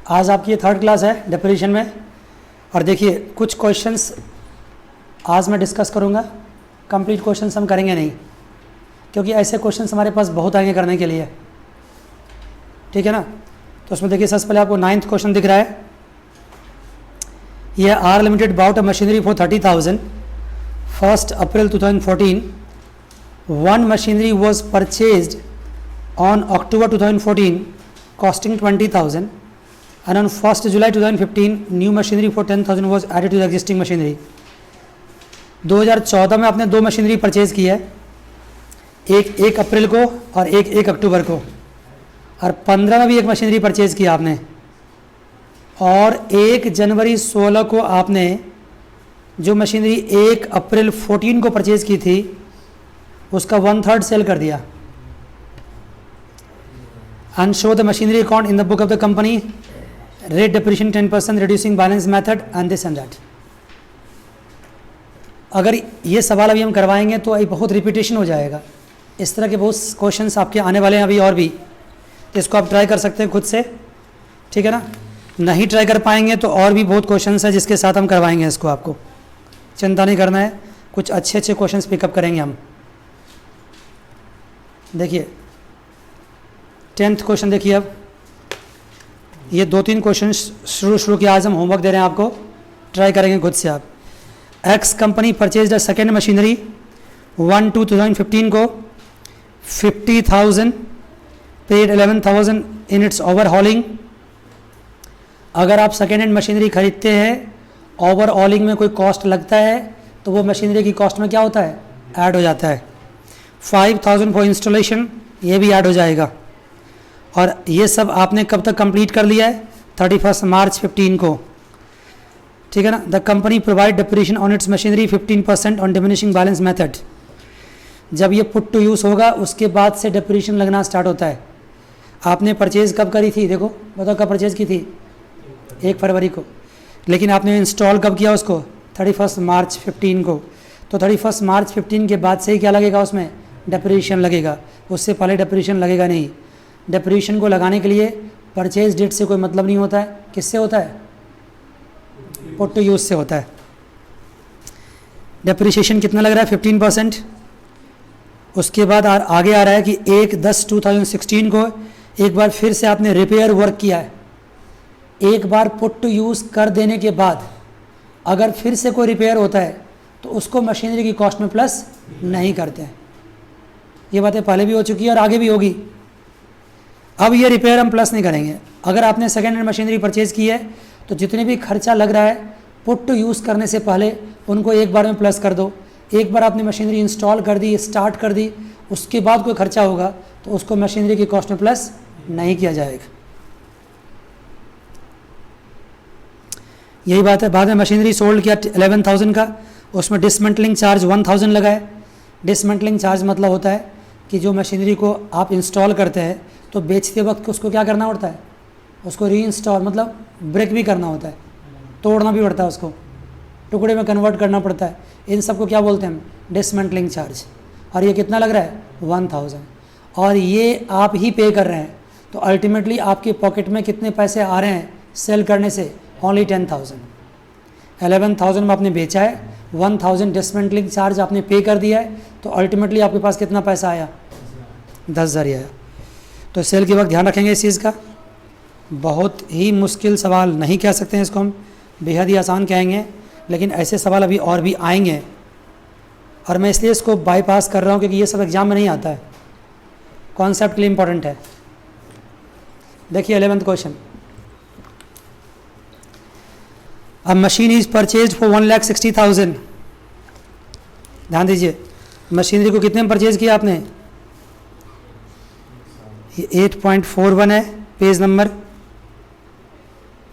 आज आपकी ये थर्ड क्लास है डेप्रिसिएशन में। और देखिए कुछ क्वेश्चंस आज मैं डिस्कस करूँगा, कंप्लीट क्वेश्चंस हम करेंगे नहीं, क्योंकि ऐसे क्वेश्चंस हमारे पास बहुत आएंगे करने के लिए, ठीक है ना। तो उसमें देखिए सबसे पहले आपको 9th क्वेश्चन दिख रहा है, यह R limited bought a machinery for 30,000 1st April 2014. One machinery was purchased on October 2014 costing 20,000 and on 1st July 2015 new machinery for 10,000 was added to the existing machinery. 2014 में आपने दो मशीनरी परचेज की है, एक 1 अप्रैल को और एक 1 अक्टूबर को, और 15 में भी एक मशीनरी परचेज किया आपने, और 1 जनवरी 16 को आपने जो मशीनरी 1 अप्रैल 14 को परचेज की थी उसका 1/3 सेल कर दिया। And show the machinery account in the book of the company, rate depreciation 10%, reducing balance method and this and that. अगर ये सवाल अभी हम करवाएंगे तो ये बहुत रिपीटेशन हो जाएगा। इस तरह के बहुत क्वेश्चंस आपके आने वाले हैं अभी और भी, तो इसको आप ट्राई कर सकते हैं खुद से, ठीक है ना। नहीं ट्राई कर पाएंगे तो और भी बहुत क्वेश्चंस है जिसके साथ हम करवाएंगे इसको, आपको चिंता नहीं करना है, कुछ अच्छे अच्छे क्वेश्चंस पिकअप करेंगे हम। देखिए 10th क्वेश्चन देखिए, अब ये 2-3 क्वेश्चन शुरू किया, आज हम होमवर्क दे रहे हैं आपको, ट्राई करेंगे खुद से आप। X company purchase the second machinery 1/2/2015 को 50,000 पेड 11,000 इन इट्स ओवरहॉलिंग। अगर आप सेकेंड हैंड मशीनरी खरीदते हैं, ओवरऑलिंग में कोई कॉस्ट लगता है तो वो मशीनरी की कॉस्ट में क्या होता है, ऐड हो जाता है। 5,000 फॉर इंस्टॉलेशन, ये भी ऐड हो जाएगा। और ये सब आपने कब तक कंप्लीट कर लिया है, 31 मार्च 15 को, ठीक है ना। The company provide depreciation on it's machinery 15% on diminishing balance method. जब ये पुट टू यूज़ होगा उसके बाद से डेप्रिसिएशन लगना स्टार्ट होता है। आपने परचेज़ कब करी थी, देखो बताओ कब परचेज़ की थी, 1 फरवरी को, लेकिन आपने इंस्टॉल कब किया उसको, 31 मार्च 15 को। तो 31 मार्च 15 के बाद से ही क्या लगेगा उसमें, डेप्रिसिएशन लगेगा, उससे पहले डेप्रिसिएशन लगेगा नहीं। डेप्रिसिएशन को लगाने के लिए परचेज डेट से कोई मतलब नहीं होता है, किससे होता है, पुट टू यूज़ से होता है। डेप्रिसिएशन कितना लग रहा है, 15%। उसके बाद आगे आ रहा है कि 1/10/2016 को एक बार फिर से आपने रिपेयर वर्क किया है। एक बार पुट टू यूज़ कर देने के बाद अगर फिर से कोई रिपेयर होता है तो उसको मशीनरी की कॉस्ट में प्लस नहीं करते हैं। ये बातें पहले भी हो चुकी है और आगे भी होगी। अब ये रिपेयर हम प्लस नहीं करेंगे। अगर आपने सेकेंड हैंड मशीनरी परचेज़ की है तो जितने भी खर्चा लग रहा है पुट टू यूज़ करने से पहले उनको एक बार में प्लस कर दो। एक बार आपने मशीनरी इंस्टॉल कर दी, स्टार्ट कर दी, उसके बाद कोई खर्चा होगा तो उसको मशीनरी की कॉस्ट में प्लस नहीं किया जाएगा। यही बात है। बाद में मशीनरी सोल्ड किया 11,000 का, उसमें डिसमेंटलिंग चार्ज 1,000 लगा है। डिसमेंटलिंग चार्ज मतलब होता है कि जो मशीनरी को आप इंस्टॉल करते हैं तो बेचते वक्त उसको क्या करना पड़ता है, उसको री इंस्टॉल मतलब ब्रेक भी करना होता है, तोड़ना भी पड़ता है, उसको टुकड़े में कन्वर्ट करना पड़ता है। इन सबको क्या बोलते हैं हम, डिसमेंटलिंग चार्ज। और ये कितना लग रहा है, 1,000, और ये आप ही पे कर रहे हैं। तो अल्टीमेटली आपके पॉकेट में कितने पैसे आ रहे हैं सेल करने से, ओनली 10,000। 11,000 में आपने बेचा है, 1,000 डिसमेंटलिंग चार्ज आपने पे कर दिया है, तो अल्टीमेटली आपके पास कितना पैसा आया, 10,000 ही आया। तो सेल के वक्त ध्यान रखेंगे इस चीज़ का। बहुत ही मुश्किल सवाल नहीं कह सकते हैं इसको हम, बेहद ही आसान कहेंगे, लेकिन ऐसे सवाल अभी और भी आएंगे और मैं इसलिए इसको बाईपास कर रहा हूँ क्योंकि ये सब एग्जाम में नहीं आता है, कॉन्सेप्ट के लिए इंपॉर्टेंट है। देखिए 11th question, a machine is purchase for 1,60,000। ध्यान दीजिए, मशीनरी को कितने में परचेज किया आपने, ये 8.41 है, पेज नंबर,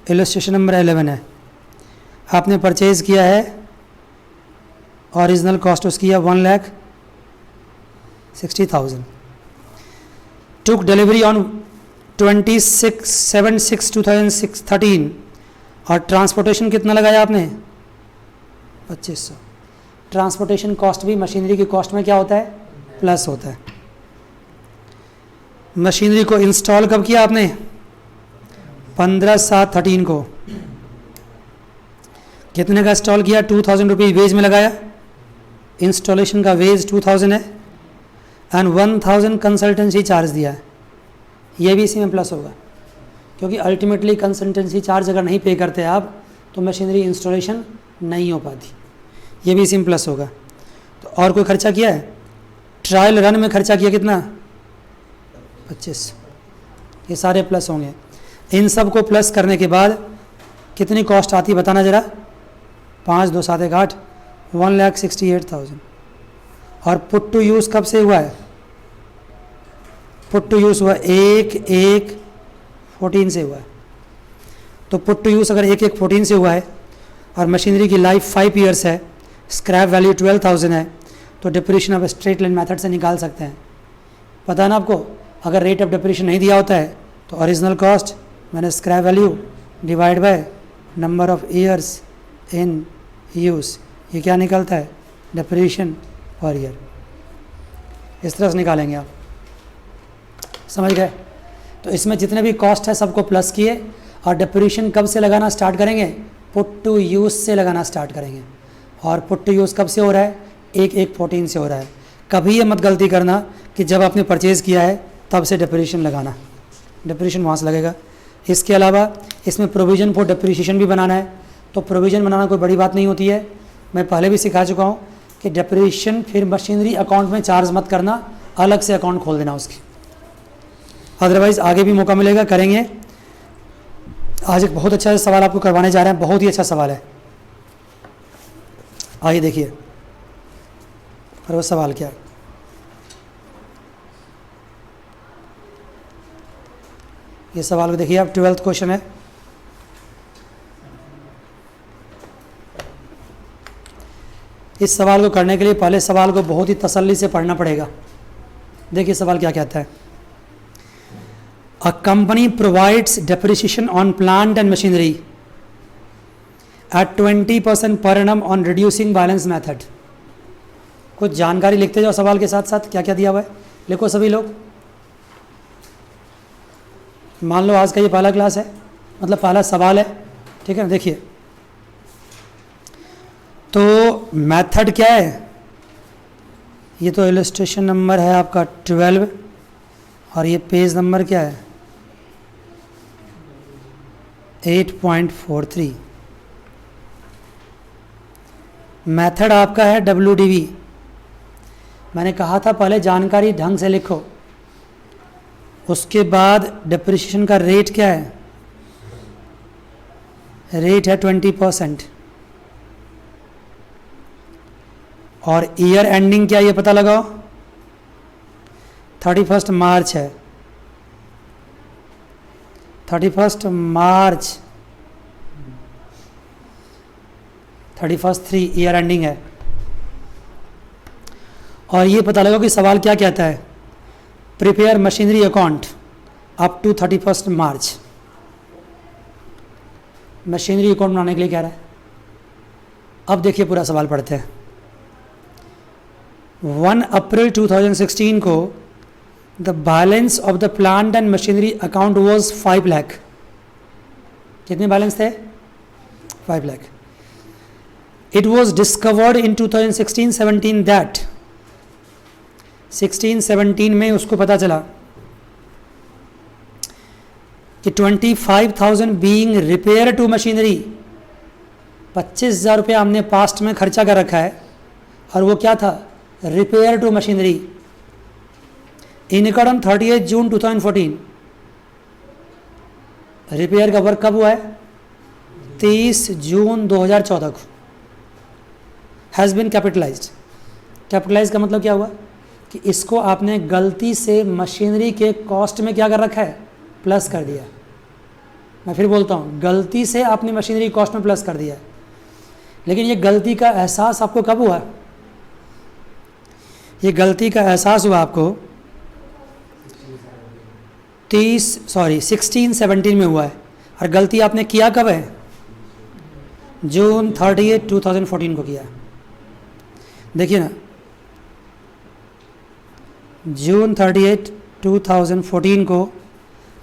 इलस्ट्रेशन नंबर 11 है। आपने परचेज किया है, ओरिजिनल कॉस्ट उसकी है 1,60,000। टुक डिलीवरी ऑन 26/7/2013 और ट्रांसपोर्टेशन कितना लगाया आपने, 2,500। ट्रांसपोर्टेशन कॉस्ट भी मशीनरी की कॉस्ट में क्या होता है, प्लस होता है। मशीनरी को इंस्टॉल कब किया आपने, 15/7/13 को कितने का इंस्टॉल किया? 2000 रुपीज़ वेज में लगाया, इंस्टॉलेशन का वेज 2000 है, एंड 1000 कंसल्टेंसी चार्ज दिया है। ये भी इसी में प्लस होगा, क्योंकि अल्टीमेटली कंसल्टेंसी चार्ज अगर नहीं पे करते आप तो मशीनरी इंस्टॉलेशन नहीं हो पाती। ये भी इसी में प्लस होगा। तो और कोई खर्चा किया है? ट्रायल रन में खर्चा किया कितना? 25। ये सारे प्लस होंगे। इन सब को प्लस करने के बाद कितनी कॉस्ट आती है बताना ज़रा? 5 2 7 1 8, 1,68,000। और पुट टू यूज़ कब से हुआ है? पुट टू यूज़ हुआ 1/1/14 से हुआ है। तो पुट टू यूज़ अगर 1/1/14 से हुआ है और मशीनरी की लाइफ 5 ईयर्स है, स्क्रैप वैल्यू 12,000 है, तो depression of straight line method से निकाल सकते हैं। पता है ना आपको? अगर रेट ऑफ डिप्रेशन नहीं दिया होता है तो ओरिजिनल कॉस्ट मैंने scrap value divide by number of years in use, ये क्या निकलता है? Depression per year. इस तरह से निकालेंगे आप, समझ गए? तो इसमें जितने भी कॉस्ट है सबको प्लस किए, और डिप्रेशन कब से लगाना स्टार्ट करेंगे? पुट टू यूज़ से लगाना स्टार्ट करेंगे। और पुट टू यूज़ कब से हो रहा है? 1/1/14 से हो रहा है। कभी ये मत गलती करना कि जब आपने परचेज़ किया है तब से डिप्रेशन लगाना, डिप्रेशन वहाँ से लगेगा। इसके अलावा इसमें प्रोविज़न फॉर डिप्रिसिएशन भी बनाना है। तो प्रोविज़न बनाना कोई बड़ी बात नहीं होती है, मैं पहले भी सिखा चुका हूँ कि डिप्रिसिएशन फिर मशीनरी अकाउंट में चार्ज मत करना, अलग से अकाउंट खोल देना उसकी, अदरवाइज़ आगे भी मौका मिलेगा, करेंगे। आज एक बहुत अच्छा सवाल आपको करवाने जा रहे हैं, बहुत ही अच्छा सवाल है। आइए देखिए, और वो सवाल क्या है? ये सवाल को देखिए आप, 12th क्वेश्चन है। इस सवाल को करने के लिए पहले सवाल को बहुत ही तसल्ली से पढ़ना पड़ेगा। देखिए सवाल क्या कहता है। A company provides depreciation on plant and machinery at 20% per annum on reducing balance method. कुछ जानकारी लिखते जाओ सवाल के साथ साथ, क्या क्या दिया हुआ है लिखो सभी लोग। मान लो आज का ये पहला क्लास है, मतलब पहला सवाल है, ठीक है ना? देखिए तो मेथड क्या है? ये तो इलस्ट्रेशन नंबर है आपका 12, और ये पेज नंबर क्या है? 8.43। मेथड आपका है WDV। मैंने कहा था पहले जानकारी ढंग से लिखो, उसके बाद डिप्रिसिएशन का रेट क्या है? रेट है 20%, और ईयर एंडिंग क्या ये पता लगाओ, 31 मार्च है, 31 मार्च 31/3 ईयर एंडिंग है। और ये पता लगाओ कि सवाल क्या कहता है? Prepare machinery account up to 31 March. Machinery account बनाने के लिए कह रहा है। अब देखिए पूरा सवाल पढ़ते हैं। 1 अप्रैल 2016 को the balance of the plant and machinery account was 5 lakh. कितने बैलेंस थे? 5 lakh. It was discovered in 2016-17 that 16-17 में उसको पता चला कि 25,000 बीइंग रिपेयर टू मशीनरी, 25,000 रुपया हमने पास्ट में खर्चा कर रखा है, और वो क्या था? Repair to machinery. In according 30 June 2014। रिपेयर का वर्क कब हुआ है? 30 जून 2014 को। Has been capitalised. कैपिटलाइज का मतलब क्या हुआ? कि इसको आपने गलती से मशीनरी के कॉस्ट में क्या कर रखा है? प्लस कर दिया। मैं फिर बोलता हूँ, गलती से आपने मशीनरी कॉस्ट में प्लस कर दिया। लेकिन ये गलती का एहसास आपको कब हुआ? ये गलती का एहसास हुआ आपको 16-17 में हुआ है, और गलती आपने किया कब है? जून 30, 2014 को किया। देखिए ना, जून 30, 2014 को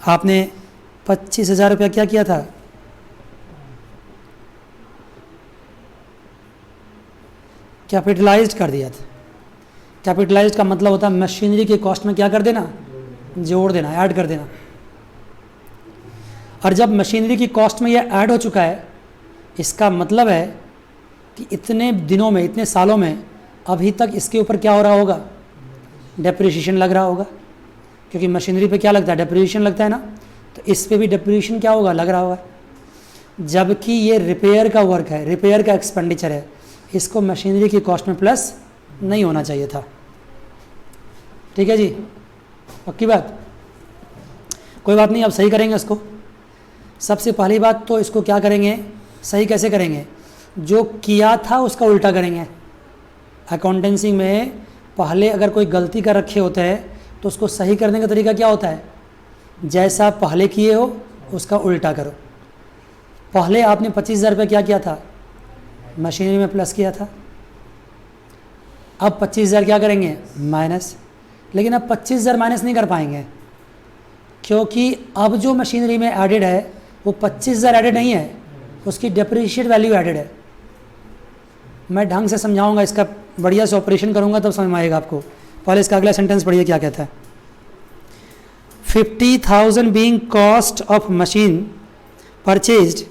आपने 25,000 रुपया क्या किया था? कैपिटलाइज्ड कर दिया था। कैपिटलाइज्ड का मतलब होता है मशीनरी की कॉस्ट में क्या कर देना? जोड़ देना, ऐड कर देना। और जब मशीनरी की कॉस्ट में ये ऐड हो चुका है, इसका मतलब है कि इतने दिनों में, इतने सालों में अभी तक इसके ऊपर क्या हो रहा होगा? डेप्रिसिएशन लग रहा होगा, क्योंकि मशीनरी पे क्या लगता है? डेप्रिसिएशन लगता है ना। तो इस पे भी डेप्रिसिएशन क्या होगा? लग रहा होगा। जबकि ये रिपेयर का वर्क है, रिपेयर का एक्सपेंडिचर है, इसको मशीनरी की कॉस्ट में प्लस नहीं होना चाहिए था। ठीक है जी, पक्की बात? कोई बात नहीं, अब सही करेंगे इसको। सबसे पहली बात तो इसको क्या करेंगे, सही कैसे करेंगे? जो किया था उसका उल्टा करेंगे। अकाउंटेंसी में पहले अगर कोई गलती कर रखे होते हैं तो उसको सही करने का तरीका क्या होता है? जैसा पहले किए हो उसका उल्टा करो। पहले आपने 25,000 रुपये क्या किया था? मशीनरी में प्लस किया था। अब 25,000 क्या करेंगे? माइनस। लेकिन अब 25,000 माइनस नहीं कर पाएंगे, क्योंकि अब जो मशीनरी में एडेड है वो 25,000 एडेड नहीं है, उसकी डेप्रिशिएट वैल्यू एडेड है। मैं ढंग से समझाऊंगा, इसका बढ़िया से ऑपरेशन करूंगा तब समझ में आएगा आपको। पहले इसका अगला सेंटेंस पढ़िए क्या कहता है। 50,000 being cost of machine purchased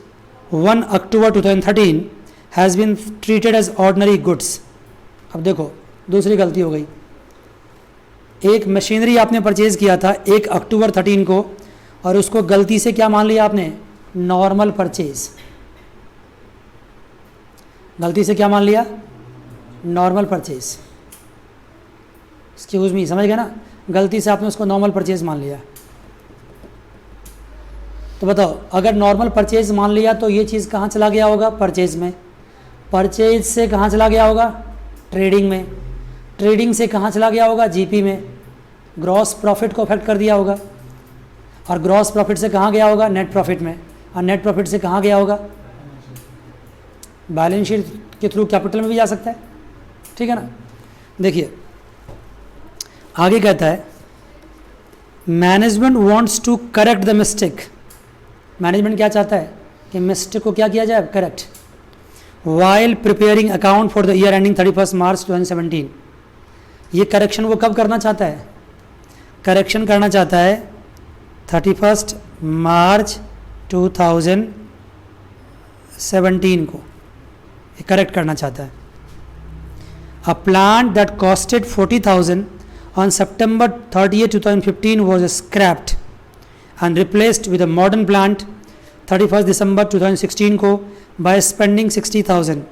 1 October 2013 has been treated as ordinary goods. अब देखो, दूसरी गलती हो गई। एक मशीनरी आपने परचेज किया था 1 अक्टूबर 13 को, और उसको गलती से क्या मान लिया आपने? Normal purchase. गलती से क्या मान लिया? Normal purchase. एक्सक्यूज मी, समझ गए ना? गलती से आपने उसको नॉर्मल परचेज मान लिया। तो बताओ, अगर नॉर्मल परचेज मान लिया तो ये चीज़ कहाँ चला गया होगा? परचेज में। परचेज से कहाँ चला गया होगा? ट्रेडिंग में। ट्रेडिंग से कहाँ चला गया होगा? जीपी में। ग्रॉस प्रॉफिट को अफेक्ट कर दिया होगा, और ग्रॉस प्रॉफिट से कहाँ गया होगा? नेट प्रॉफिट में। और नेट प्रॉफिट से कहाँ गया होगा? बैलेंस शीट के थ्रू कैपिटल में भी जा सकता है। ठीक है ना? देखिए आगे कहता है, management wants to correct the mistake. Management क्या चाहता है? कि मिस्टेक को क्या किया जाए? Correct. While preparing account for the year ending 31 March 2017। ये करेक्शन वो कब करना चाहता है? करेक्शन करना चाहता है 31 मार्च 2017 को, ये करेक्ट करना चाहता है। A plant that costed 40,000 on September 30, 2015 was scrapped and replaced with a modern plant 31st December 2016 को by spending 60,000.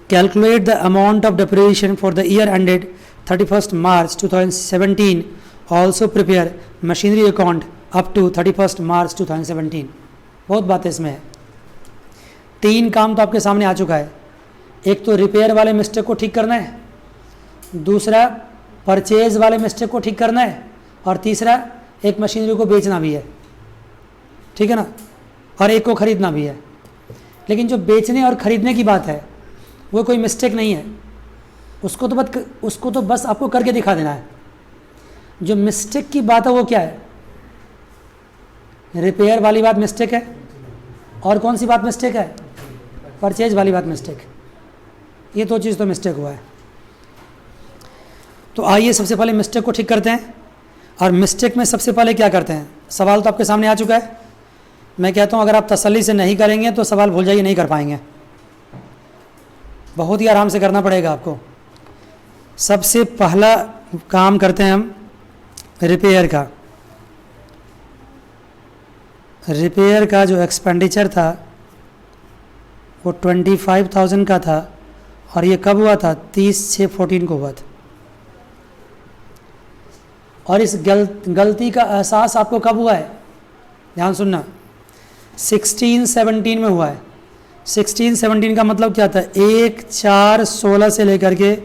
Calculate the amount of depreciation for the year ended 31st March 2017. Also prepare machinery account up to 31st March 2017. बहुत बातें इसमें है। 3 काम तो आपके सामने आ चुका है। एक तो रिपेयर वाले मिस्टेक को ठीक करना है, दूसरा परचेज वाले मिस्टेक को ठीक करना है, और तीसरा एक मशीनरी को बेचना भी है। ठीक है ना? और एक को खरीदना भी है। लेकिन जो बेचने और खरीदने की बात है वो कोई मिस्टेक नहीं है, उसको तो बस आपको करके दिखा देना है। जो मिस्टेक की बात है वो क्या है? रिपेयर वाली बात मिस्टेक है, और कौन सी बात मिस्टेक है? परचेज वाली बात मिस्टेक। ये 2 चीज़ तो मिस्टेक हुआ है। तो आइए सबसे पहले मिस्टेक को ठीक करते हैं। और मिस्टेक में सबसे पहले क्या करते हैं? सवाल तो आपके सामने आ चुका है। मैं कहता हूँ अगर आप तसल्ली से नहीं करेंगे तो सवाल भूल जाइए, नहीं कर पाएंगे। बहुत ही आराम से करना पड़ेगा आपको। सबसे पहला काम करते हैं हम रिपेयर का। रिपेयर का जो एक्सपेंडिचर था वो 25,000 का था, और ये कब हुआ था? 30/6/14 को हुआ था। और इस गलती का एहसास आपको कब हुआ है? ध्यान सुनना, 16/17 में हुआ है। 16/17 का मतलब क्या था? 1/4/16 से लेकर के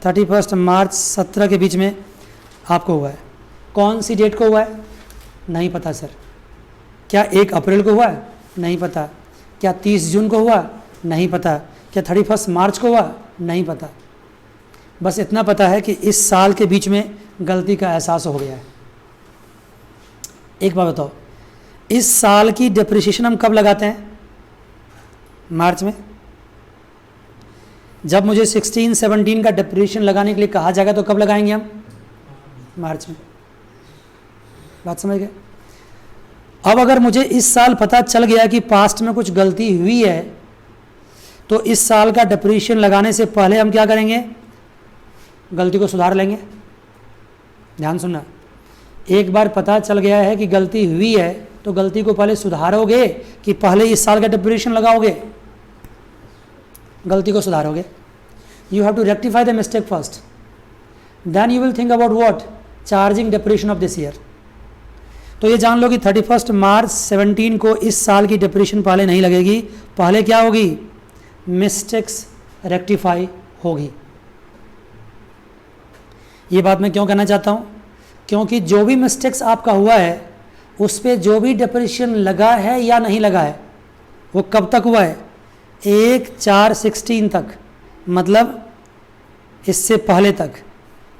31 मार्च 17 के बीच में आपको हुआ है। कौन सी डेट को हुआ है? नहीं पता सर। क्या 1 अप्रैल को हुआ? नहीं पता। क्या 30 जून को हुआ? नहीं पता। क्या 31 मार्च को हुआ? नहीं पता। बस इतना पता है कि इस साल के बीच में गलती का एहसास हो गया है। एक बात बताओ, इस साल की डिप्रिसिएशन हम कब लगाते हैं? मार्च में। जब मुझे 16-17 का डिप्रिसिएशन लगाने के लिए कहा जाएगा तो कब लगाएंगे हम? मार्च में। बात समझ गए? अब अगर मुझे इस साल पता चल गया कि पास्ट में कुछ गलती हुई है, तो इस साल का डिप्रिसिएशन लगाने से पहले हम क्या करेंगे? गलती को सुधार लेंगे। ध्यान सुनना, एक बार पता चल गया है कि गलती हुई है तो गलती को पहले सुधारोगे कि पहले इस साल का डिप्रिसिएशन लगाओगे? गलती को सुधारोगे। You have to rectify the mistake first, then you will think about what? Charging depreciation of this year. तो ये जान लो कि 31 मार्च 17 को इस साल की डिप्रिसिएशन पहले नहीं लगेगी, पहले क्या होगी? मिस्टेक्स रेक्टिफाई होगी। ये बात मैं क्यों कहना चाहता हूँ? क्योंकि जो भी मिस्टेक्स आपका हुआ है उस पर जो भी डिप्रिसिएशन लगा है या नहीं लगा है वो कब तक हुआ है? 1/4/16 तक, मतलब इससे पहले तक।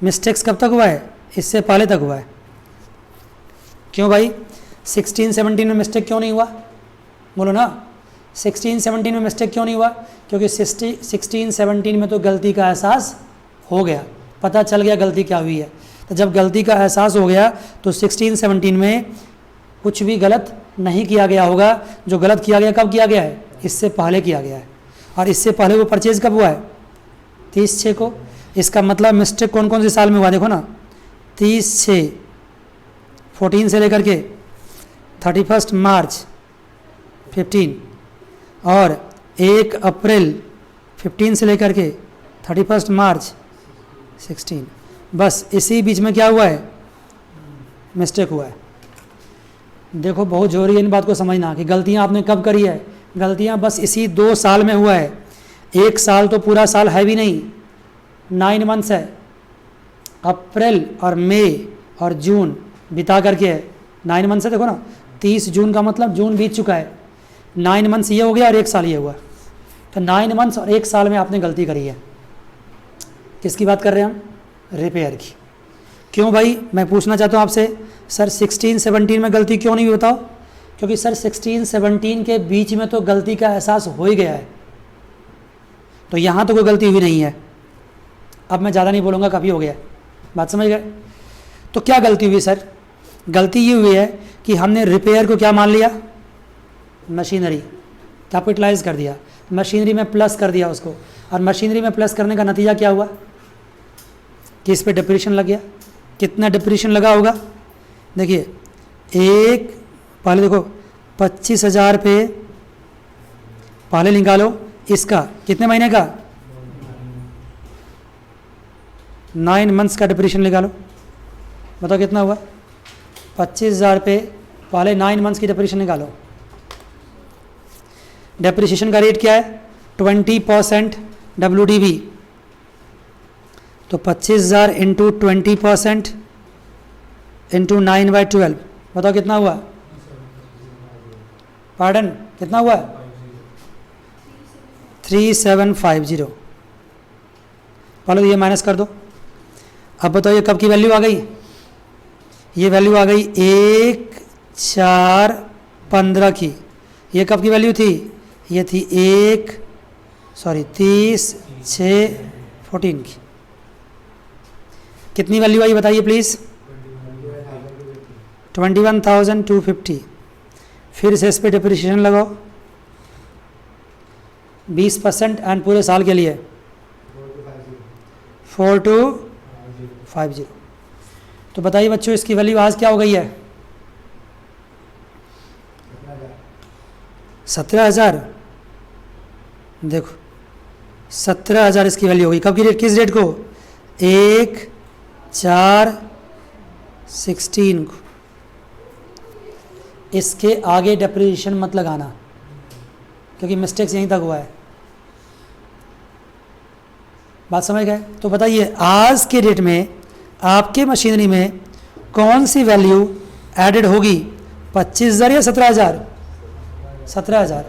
मिस्टेक्स कब तक हुआ है? इससे पहले तक हुआ है। क्यों भाई? 16-17 में मिस्टेक क्यों नहीं हुआ? बोलो ना, 16-17 में मिस्टेक क्यों नहीं हुआ? क्योंकि 16-17 में तो गलती का एहसास हो गया, पता चल गया गलती क्या हुई है। तो जब गलती का एहसास हो गया तो 16-17 में कुछ भी गलत नहीं किया गया होगा। जो गलत किया गया कब किया गया है? इससे पहले किया गया है। और इससे पहले वो परचेज कब हुआ है? 30/6 को। इसका मतलब मिस्टेक कौन कौन से साल में हुआ? देखो ना, 30/6/14 से लेकर के 31 मार्च 15 और 1 अप्रैल 15 से लेकर के 31 मार्च 16। बस इसी बीच में क्या हुआ है? मिस्टेक हुआ है। देखो बहुत जरूरी है इन बात को समझना कि गलतियां आपने कब करी है। गलतियां बस इसी 2 साल में हुआ है। 1 साल तो पूरा साल है भी नहीं, 9 मंथ्स है। अप्रैल और मई और जून बिता करके है 9 मंथ्स है। देखो ना, 30 जून का मतलब जून बीत चुका है। 9 मंथ्स ये हो गया और 1 साल ये हुआ। तो 9 मंथ्स और 1 साल में आपने गलती करी है। किसकी बात कर रहे हैं हम? रिपेयर की। क्यों भाई? मैं पूछना चाहता हूँ आपसे, सर 16-17 में गलती क्यों नहीं हुई बताओ? क्योंकि सर 16-17 के बीच में तो गलती का एहसास हो ही गया है, तो यहाँ तो कोई गलती हुई नहीं है। अब मैं ज़्यादा नहीं बोलूँगा, काफ़ी हो गया। बात समझ गए? तो क्या गलती हुई सर? गलती ये हुई है कि हमने रिपेयर को क्या मान लिया? मशीनरी। कैपिटलाइज कर दिया, मशीनरी में प्लस कर दिया उसको। और मशीनरी में प्लस करने का नतीजा क्या हुआ? कि इस पर डिप्रिसिएशन लग गया। कितना डिप्रिसिएशन लगा होगा? देखिए, एक पहले देखो 25,000 पे पहले निकालो। इसका कितने महीने का? 9 मंथ्स का डिप्रिसिएशन निकालो। बताओ कितना हुआ? 25,000 पे पहले 9 मंथ्स की डिप्रिसिएशन निकालो। डिप्रिसिएशन का रेट क्या है? 20% WDV। तो 25,000 इंटू 20% इंटू 9/12, बताओ कितना हुआ? पार्डन, कितना हुआ? 3750। पहले ये माइनस कर दो। अब बताओ ये कब की वैल्यू आ गई? ये वैल्यू आ गई 1/4/15 की। ये कब की वैल्यू थी? ये थी 30/6/14 की। कितनी वैल्यू आई बताइए प्लीज़? 21,250। फिर से इस पर डिप्रिसिएशन लगाओ 20% एंड पूरे साल के लिए 4250। तो बताइए बच्चों इसकी वैल्यू आज क्या हो गई है? 17,000। देखो 17,000 इसकी वैल्यू हो गई। कब की डेट? किस डेट को? 1/4/16 को। इसके आगे डिप्रिसिएशन मत लगाना क्योंकि मिस्टेक्स यहीं तक हुआ है। बात समझ गए? तो बताइए आज के डेट में आपके मशीनरी में कौन सी वैल्यू एडेड होगी? 25,000 या 17,000? 17,000।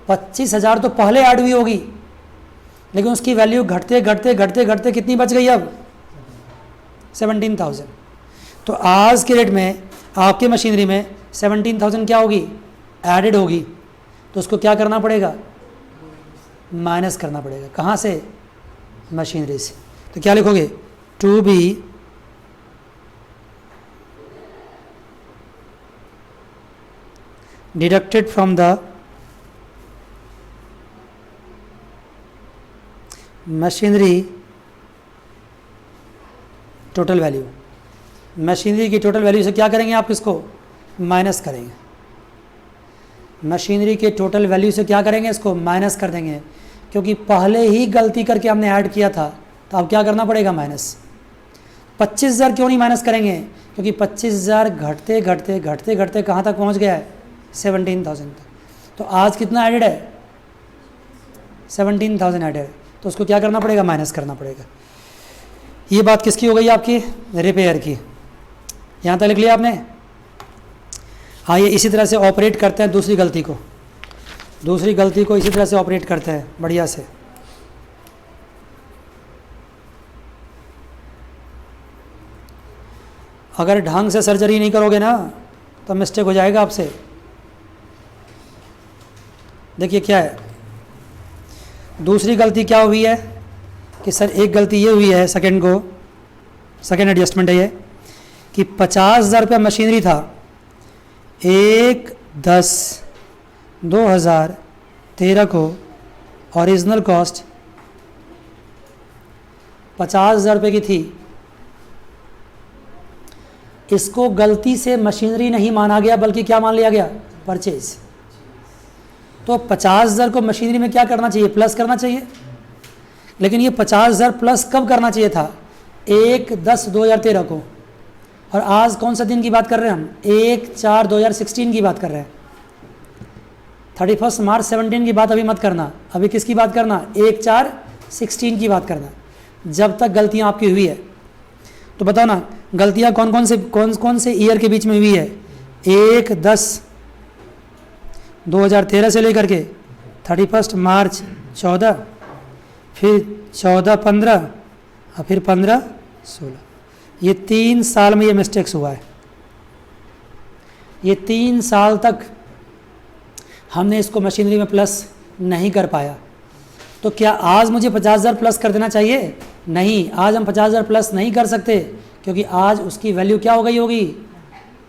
25,000 तो पहले ऐड हुई होगी, लेकिन उसकी वैल्यू घटते घटते घटते घटते कितनी बच गई अब? 17,000। तो आज के डेट में आपके मशीनरी में 17,000 क्या होगी, एडेड होगी, तो उसको क्या करना पड़ेगा, माइनस करना पड़ेगा। कहाँ से, मशीनरी से। तो क्या लिखोगे, to be deducted from the machinery total value. Machinery की टोटल वैल्यू से क्या करेंगे आप, इसको माइनस करेंगे। मशीनरी के टोटल वैल्यू से क्या करेंगे, इसको माइनस कर देंगे, क्योंकि पहले ही गलती करके हमने ऐड किया था, तो अब क्या करना पड़ेगा, माइनस। 25,000 क्यों नहीं माइनस करेंगे, क्योंकि 25,000 घटते घटते घटते घटते कहाँ तक पहुँच गया है, 17,000 तक। तो आज कितना एडेड है, 17,000 एडेड है, तो उसको क्या करना पड़ेगा, माइनस करना पड़ेगा। ये बात किसकी हो गई आपकी, रिपेयर की। यहाँ तक लिख लिया आपने। आइए इसी तरह से ऑपरेट करते हैं दूसरी गलती को। दूसरी गलती को इसी तरह से ऑपरेट करते हैं बढ़िया से। अगर ढंग से सर्जरी नहीं करोगे ना तो मिस्टेक हो जाएगा आपसे। देखिए क्या है, दूसरी गलती क्या हुई है कि सर एक गलती ये हुई है, सेकेंड एडजस्टमेंट है ये कि 50,000 रुपया मशीनरी था, 1/10/2013 को ओरिजिनल कॉस्ट 50,000 रुपये की थी। इसको गलती से मशीनरी नहीं माना गया बल्कि क्या मान लिया गया, परचेज। तो 50,000 को मशीनरी में क्या करना चाहिए, प्लस करना चाहिए। लेकिन ये 50,000 प्लस कब करना चाहिए था, 1/10/2013 को। और आज कौन सा दिन की बात कर रहे हैं हम, 1/4/2016 की बात कर रहे हैं। 31 मार्च 17 की बात अभी मत करना, अभी किसकी बात करना, 1/4/16 की बात करना, जब तक गलतियां आपकी हुई है। तो बताओ ना गलतियां कौन कौन से ईयर के बीच में हुई है, 1/10/2013 से लेकर के 31 मार्च 14, फिर 14/15 और फिर 15/16। ये 3 साल में ये मिस्टेक्स हुआ है। ये 3 साल तक हमने इसको मशीनरी में प्लस नहीं कर पाया। तो क्या आज मुझे 50,000 प्लस कर देना चाहिए, नहीं, आज हम 50,000 प्लस नहीं कर सकते, क्योंकि आज उसकी वैल्यू क्या हो गई होगी,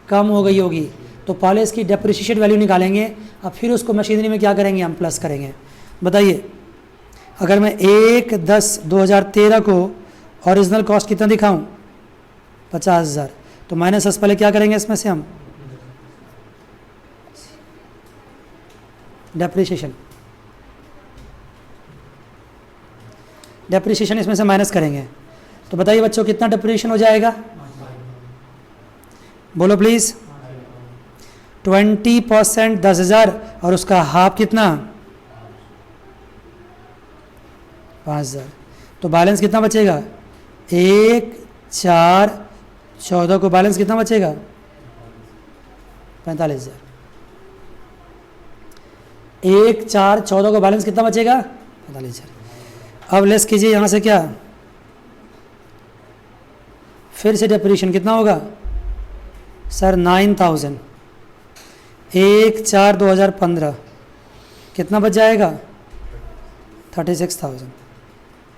कम हो गई होगी। तो पहले इसकी डेप्रिसिएशन वैल्यू निकालेंगे और फिर उसको मशीनरी में क्या करेंगे, हम प्लस करेंगे। बताइए अगर मैं 1/10/2013 को ओरिजिनल कॉस्ट कितना दिखाऊं, 50,000, तो माइनस एस पहले क्या करेंगे, इसमें से हम डेप्रिसिएशन इसमें से माइनस करेंगे। तो बताइए बच्चों कितना डेप्रिसिएशन हो जाएगा, बोलो प्लीज। 20% 10,000 और उसका हाफ कितना, 5,000। तो बैलेंस कितना बचेगा, 1/4/14 को बैलेंस कितना बचेगा, 45,000। 1/4/14 को बैलेंस कितना बचेगा, 45,000। अब लेस कीजिए यहाँ से क्या, फिर से डेप्रिसिएशन कितना होगा सर, 9,000। 1/4/2015 कितना बच जाएगा, 36,000।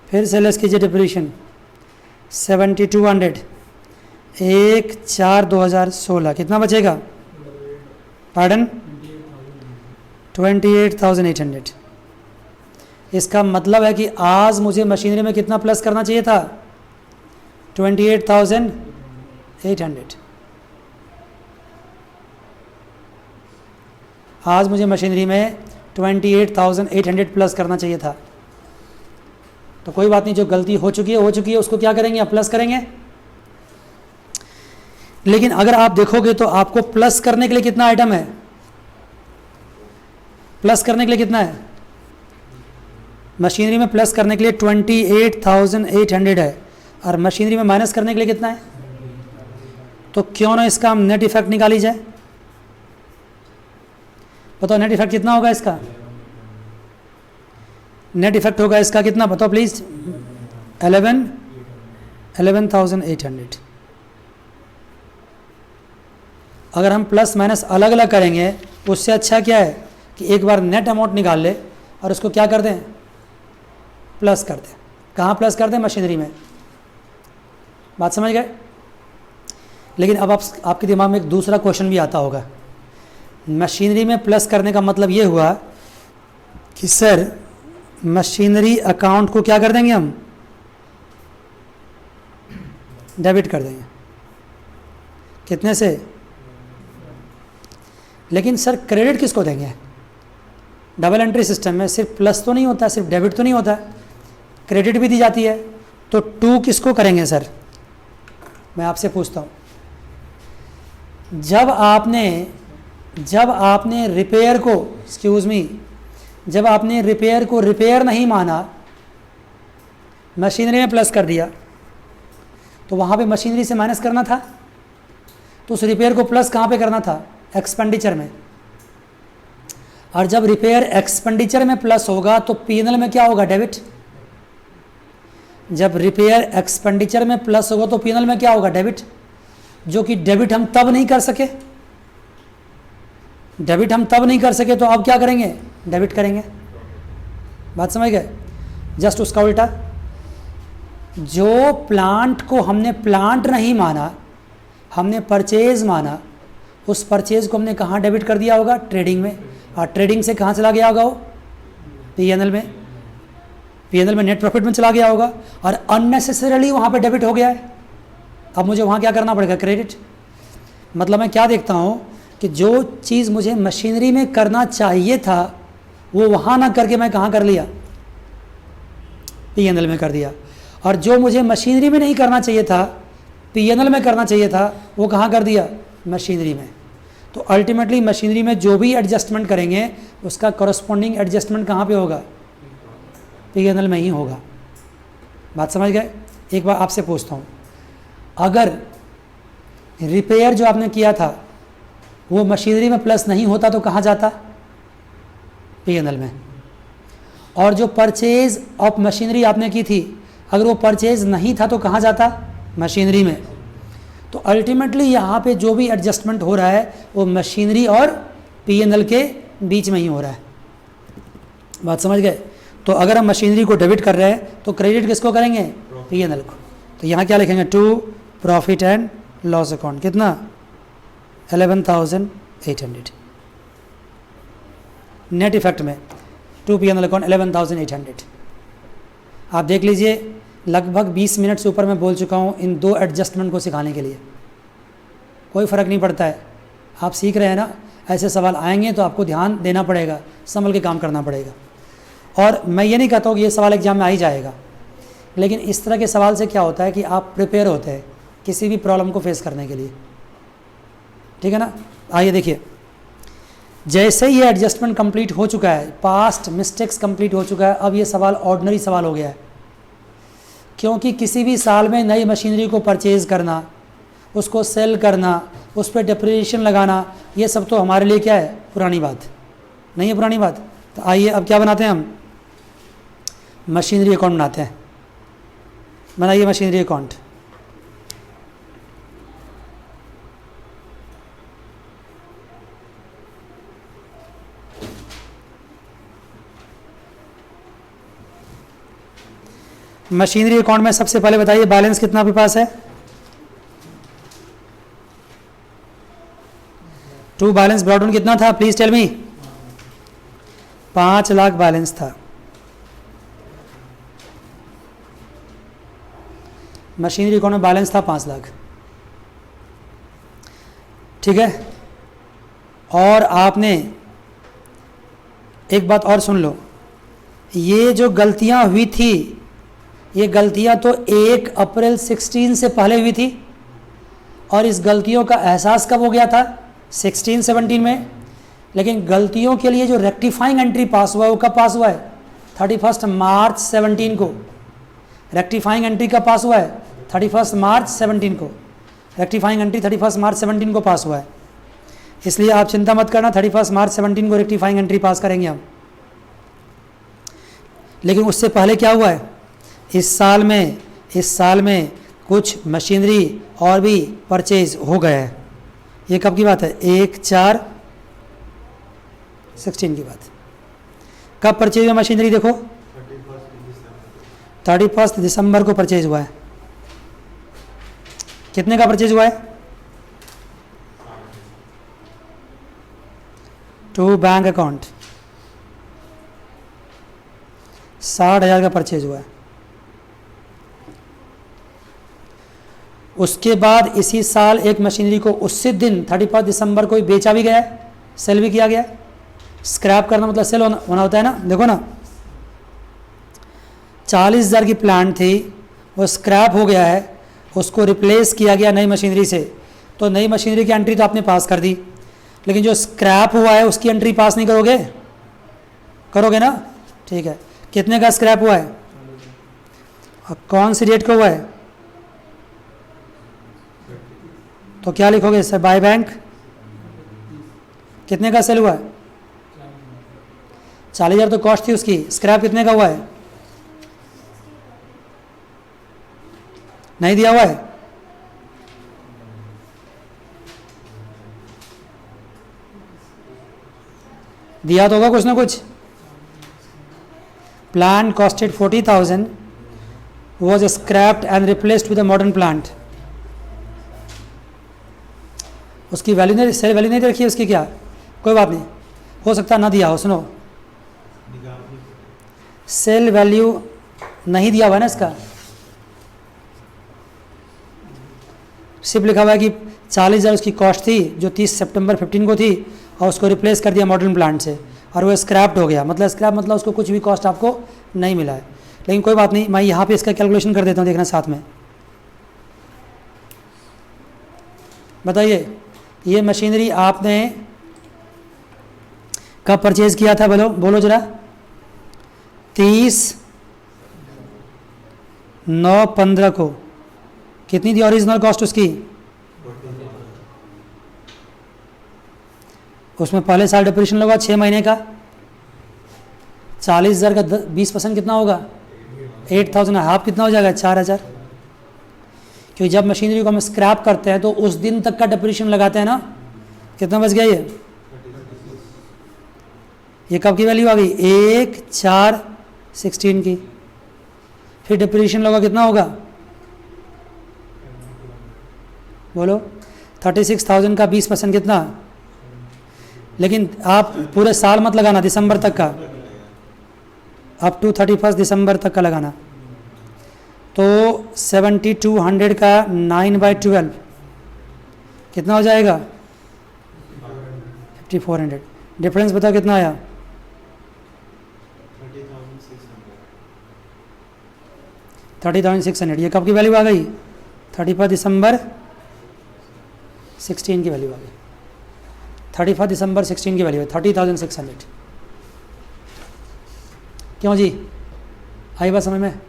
फिर से लेस कीजिए डेप्रिसिएशन 7,200। 1/4/2016 कितना बचेगा, पार्डन, 28,800। इसका मतलब है कि आज मुझे मशीनरी में कितना प्लस करना चाहिए था, 28,800। आज मुझे मशीनरी में 28,800 प्लस करना चाहिए था। तो कोई बात नहीं, जो गलती हो चुकी है उसको क्या करेंगे, आप प्लस करेंगे। लेकिन अगर आप देखोगे तो आपको प्लस करने के लिए कितना आइटम है, प्लस करने के लिए कितना है, मशीनरी में प्लस करने के लिए 28,800 है और मशीनरी में माइनस करने के लिए कितना है। तो क्यों ना इसका हम नेट इफेक्ट निकाली जाए। बताओ नेट इफेक्ट कितना होगा इसका, नेट इफेक्ट होगा इसका कितना बताओ प्लीज, 11,800। अगर हम प्लस माइनस अलग अलग करेंगे उससे अच्छा क्या है कि एक बार नेट अमाउंट निकाल ले और उसको क्या कर दें, प्लस कर दें। कहाँ प्लस कर दें? मशीनरी में। बात समझ गए? लेकिन अब आपके दिमाग में एक दूसरा क्वेश्चन भी आता होगा। मशीनरी में प्लस करने का मतलब ये हुआ कि सर मशीनरी अकाउंट को क्या कर देंगे हम, डेबिट कर देंगे। कितने से? लेकिन सर क्रेडिट किसको देंगे? डबल एंट्री सिस्टम में सिर्फ प्लस तो नहीं होता, सिर्फ डेबिट तो नहीं होता, क्रेडिट भी दी जाती है। तो 2 किसको करेंगे सर? मैं आपसे पूछता हूँ, जब आपने रिपेयर को, एक्सक्यूज मी, जब आपने रिपेयर को रिपेयर नहीं माना, मशीनरी में प्लस कर दिया, तो वहाँ पे मशीनरी से माइनस करना था, तो उस रिपेयर को प्लस कहाँ पे करना था? एक्सपेंडिचर में। और जब रिपेयर एक्सपेंडिचर में प्लस होगा तो पीएनएल में क्या होगा? डेबिट। जब रिपेयर एक्सपेंडिचर में प्लस होगा तो पीएनएल में क्या होगा? डेबिट। जो कि डेबिट हम तब नहीं कर सके, डेबिट हम तब नहीं कर सके, तो अब क्या करेंगे? डेबिट करेंगे। बात समझ गए? जस्ट उसका उल्टा, जो प्लांट को हमने प्लांट नहीं माना, हमने परचेज माना, उस परचेज को हमने कहाँ डेबिट कर दिया होगा? ट्रेडिंग में। और ट्रेडिंग से कहाँ चला गया होगा? वो पीएनएल में। पीएनएल में नेट प्रॉफिट में चला गया होगा और अननेसेसरीली वहाँ पे डेबिट हो गया है। अब मुझे वहाँ क्या करना पड़ेगा? क्रेडिट। मतलब मैं क्या देखता हूँ कि जो चीज़ मुझे मशीनरी में करना चाहिए था वो वहाँ ना करके मैं कहाँ कर लिया? पीएनएल में कर दिया। और जो मुझे मशीनरी में नहीं करना चाहिए था, पीएनएल में करना चाहिए था, वो कहाँ कर दिया? मशीनरी में। तो अल्टीमेटली मशीनरी में जो भी एडजस्टमेंट करेंगे उसका करस्पॉन्डिंग एडजस्टमेंट कहाँ पे होगा? पीएनएल में ही होगा। बात समझ गए? एक बार आपसे पूछता हूँ, अगर रिपेयर जो आपने किया था वो मशीनरी में प्लस नहीं होता तो कहाँ जाता? पीएनएल में। और जो परचेज ऑफ मशीनरी आपने की थी, अगर वो परचेज नहीं था तो कहाँ जाता? मशीनरी में। तो अल्टीमेटली यहाँ पे जो भी एडजस्टमेंट हो रहा है वो मशीनरी और पीएनएल के बीच में ही हो रहा है। बात समझ गए? तो अगर हम मशीनरी को डेबिट कर रहे हैं तो क्रेडिट किसको करेंगे? पीएनएल को। तो यहाँ क्या लिखेंगे? 2 प्रॉफिट एंड लॉस अकाउंट। कितना? 11,800। नेट इफेक्ट में 2 पीएनएल अकाउंट 11,800। आप देख लीजिए, लगभग 20 मिनट से ऊपर मैं बोल चुका हूँ इन 2 एडजस्टमेंट को सिखाने के लिए। कोई फ़र्क नहीं पड़ता है, आप सीख रहे हैं ना। ऐसे सवाल आएंगे तो आपको ध्यान देना पड़ेगा, संभल के काम करना पड़ेगा। और मैं ये नहीं कहता हूँ कि ये सवाल एग्जाम में आ ही जाएगा, लेकिन इस तरह के सवाल से क्या होता है कि आप प्रिपेयर होते हैं किसी भी प्रॉब्लम को फेस करने के लिए। ठीक है ना? आइए देखिए, जैसे ही ये एडजस्टमेंट कंप्लीट हो चुका है, पास्ट मिस्टेक्स कंप्लीट हो चुका है, अब ये सवाल ऑर्डिनरी सवाल हो गया है। क्योंकि किसी भी साल में नई मशीनरी को परचेज़ करना, उसको सेल करना, उस पर डिप्रिसिएशन लगाना, ये सब तो हमारे लिए क्या है? पुरानी बात नहीं है? पुरानी बात। तो आइए अब क्या बनाते हैं हम? मशीनरी अकाउंट बनाते हैं। बनाइए मशीनरी अकाउंट। मशीनरी अकाउंट में सबसे पहले बताइए बैलेंस कितना आपके पास है? 2 बैलेंस ब्रॉट डाउन कितना था? Please tell me. 5 lakh balance था। मशीनरी अकाउंट में बैलेंस था 5 लाख। ठीक है? और आपने एक बात और सुन लो, ये जो गलतियां हुई थी, ये गलतियां तो 1 अप्रैल 16 से पहले हुई थी। और इस गलतियों का एहसास कब हो गया था? 16-17 में। लेकिन गलतियों के लिए जो रेक्टिफाइंग एंट्री पास हुआ है वो कब पास हुआ है? 31 मार्च 17 को। रेक्टिफाइंग एंट्री कब पास हुआ है? 31 मार्च 17 को। रेक्टिफाइंग एंट्री 31 मार्च 17 को पास हुआ है। इसलिए आप चिंता मत करना, 31 मार्च 17 को रेक्टिफाइंग एंट्री पास करेंगे हम। लेकिन उससे पहले क्या हुआ है? इस साल में कुछ मशीनरी और भी परचेज हो गए हैं। ये कब की बात है? 1/4/16 की बात। कब परचेज हुआ मशीनरी? देखो 31 दिसंबर को परचेज हुआ है। कितने का परचेज हुआ है? टू बैंक अकाउंट 60,000 का परचेज हुआ है। उसके बाद इसी साल एक मशीनरी को उसी दिन 31 दिसंबर को ही बेचा भी गया है, सेल भी किया गया है। स्क्रैप करना मतलब सेल होना होता है ना। देखो ना, 40,000 की प्लांट थी, वो स्क्रैप हो गया है, उसको रिप्लेस किया गया नई मशीनरी से। तो नई मशीनरी की एंट्री तो आपने पास कर दी, लेकिन जो स्क्रैप हुआ है उसकी एंट्री पास नहीं करोगे? करोगे ना? ठीक है। कितने का स्क्रैप हुआ है और कौन सी डेट को हुआ है? तो क्या लिखोगे सर? By bank. कितने का सेल हुआ है? 40,000 तो कॉस्ट थी उसकी। स्क्रैप कितने का हुआ है? नहीं दिया हुआ है? दिया तो होगा कुछ ना कुछ। Plant costed 40,000, was scrapped and replaced with a modern plant. उसकी वैल्यू नहीं, सेल वैल्यू नहीं रखी है उसकी। क्या? कोई बात नहीं, हो सकता ना दिया हो। सुनो, सेल वैल्यू नहीं दिया हुआ है ना इसका, सिर्फ लिखा हुआ है कि 40,000 उसकी कॉस्ट थी जो 30 सितंबर 15 को थी, और उसको रिप्लेस कर दिया मॉडर्न प्लांट से, और वो स्क्रैप्ड हो गया। मतलब स्क्रैप मतलब उसको कुछ भी कॉस्ट आपको नहीं मिला है। लेकिन कोई बात नहीं, मैं यहाँ पे इसका कैलकुलेशन कर देता हूँ, देखना साथ में। बताइए, ये मशीनरी आपने कब परचेज किया था? बोलो जरा। 30/9/15 को। कितनी थी ओरिजिनल कॉस्ट उसकी? उसमें पहले साल डिप्रेशन लगा 6 महीने का। 40,000 का 20% कितना होगा? 8,000। हाफ कितना हो जाएगा? 4,000। क्योंकि जब मशीनरी को हम स्क्रैप करते हैं तो उस दिन तक का डिप्रेशन लगाते हैं ना। कितना बच गया ये कब की वैल्यू आ गई? 1/4/16 की। फिर डिप्रेशन लगा कितना होगा? बोलो। 36,000 का 20% कितना? लेकिन आप पूरे साल मत लगाना, दिसंबर तक का, अप टू 31 दिसंबर तक का लगाना। तो 7200 का 9/12 कितना हो जाएगा? 5400। डिफरेंस बताओ कितना आया? 30,600। ये कब की वैल्यू आ गई? 31 दिसंबर 16 की वैल्यू आ गई। 31 दिसंबर 16 की वैल्यू है 30,600। क्यों जी? आई बात समझ में?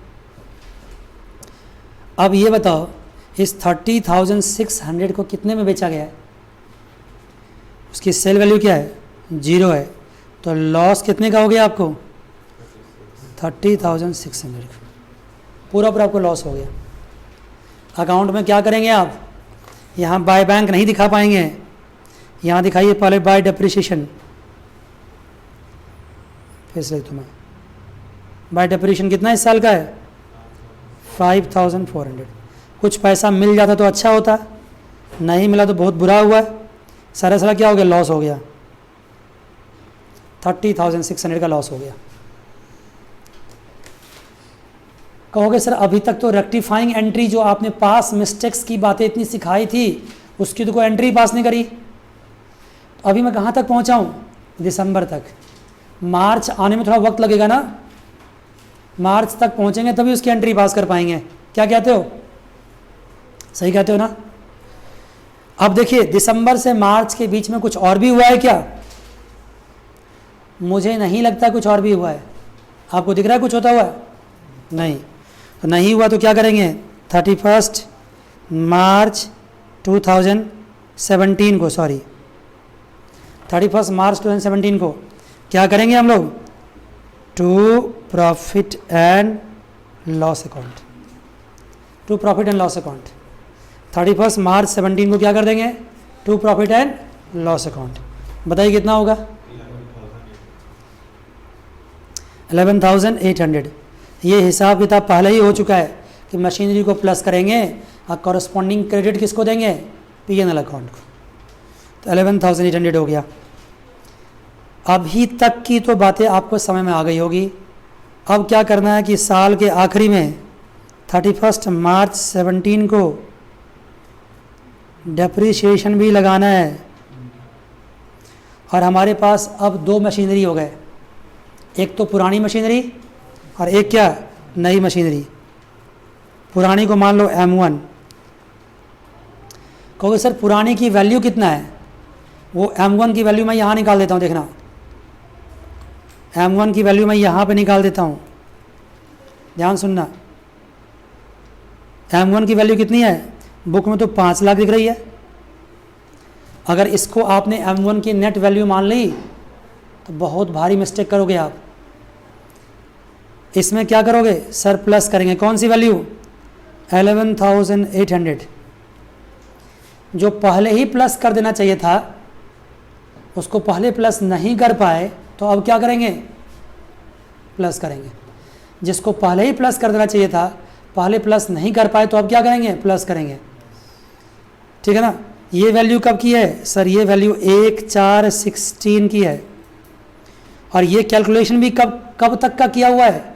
अब ये बताओ, इस 30,600 को कितने में बेचा गया है? उसकी सेल वैल्यू क्या है? 0 है। तो लॉस कितने का हो गया आपको? 30,600 का पूरा आपको लॉस हो गया। अकाउंट में क्या करेंगे आप? यहाँ बाय बैंक नहीं दिखा पाएंगे, यहाँ दिखाइए पहले बाय डेप्रिसिएशन। फिर से तुम्हें बाय डेप्रिसिएशन कितना इस साल का है? 5,400। कुछ पैसा मिल जाता तो अच्छा होता, नहीं मिला तो बहुत बुरा हुआ। सारा क्या हो गया? लॉस हो गया। 30,600 का लॉस हो गया। कहोगे सर अभी तक तो रेक्टिफाइंग एंट्री जो आपने पास मिस्टेक्स की बातें इतनी सिखाई थी उसकी तो कोई एंट्री पास नहीं करी। अभी मैं कहाँ तक पहुँचा हूँ? दिसंबर तक। मार्च आने में थोड़ा वक्त लगेगा ना, मार्च तक पहुँचेंगे तभी उसकी एंट्री पास कर पाएंगे। क्या कहते हो? सही कहते हो ना? अब देखिए, दिसंबर से मार्च के बीच में कुछ और भी हुआ है क्या? मुझे नहीं लगता कुछ और भी हुआ है। आपको दिख रहा है कुछ होता हुआ है? नहीं। तो नहीं हुआ तो क्या करेंगे? 31 मार्च 2017 को, 31 मार्च 2017 को क्या करेंगे हम लोग? To profit and loss account. To profit and loss account 31 March 17 को क्या कर देंगे? To profit and loss account. बताइए कितना होगा? 11,800। ये हिसाब किताब पहले ही हो चुका है कि मशीनरी को प्लस करेंगे और कॉरस्पॉन्डिंग क्रेडिट किसको देंगे? P&L अकाउंट को। तो 11,800 हो गया। अभी तक की तो बातें आपको समझ में आ गई होगी। अब क्या करना है कि साल के आखिरी में 31 मार्च 17 को डेप्रिसिएशन भी लगाना है। और हमारे पास अब दो मशीनरी हो गए, एक तो पुरानी मशीनरी और एक क्या? नई मशीनरी। पुरानी को मान लो M1। कहोगे सर पुरानी की वैल्यू कितना है? वो M1 की वैल्यू मैं यहाँ निकाल देता हूँ, देखना M1 की वैल्यू मैं यहाँ पे निकाल देता हूँ, ध्यान सुनना। M1 की वैल्यू कितनी है? बुक में तो 5 लाख दिख रही है। अगर इसको आपने M1 की नेट वैल्यू मान ली तो बहुत भारी मिस्टेक करोगे आप। इसमें क्या करोगे? सर प्लस करेंगे। कौन सी वैल्यू? 11,800। जो पहले ही प्लस कर देना चाहिए था उसको पहले प्लस नहीं कर पाए, तो अब क्या करेंगे? प्लस करेंगे। जिसको पहले ही प्लस कर देना चाहिए था पहले प्लस नहीं कर पाए, तो अब क्या करेंगे? प्लस करेंगे। ठीक है ना? ये वैल्यू कब की है? सर ये वैल्यू 1/4/16 की है। और ये कैलकुलेशन भी कब तक का किया हुआ है?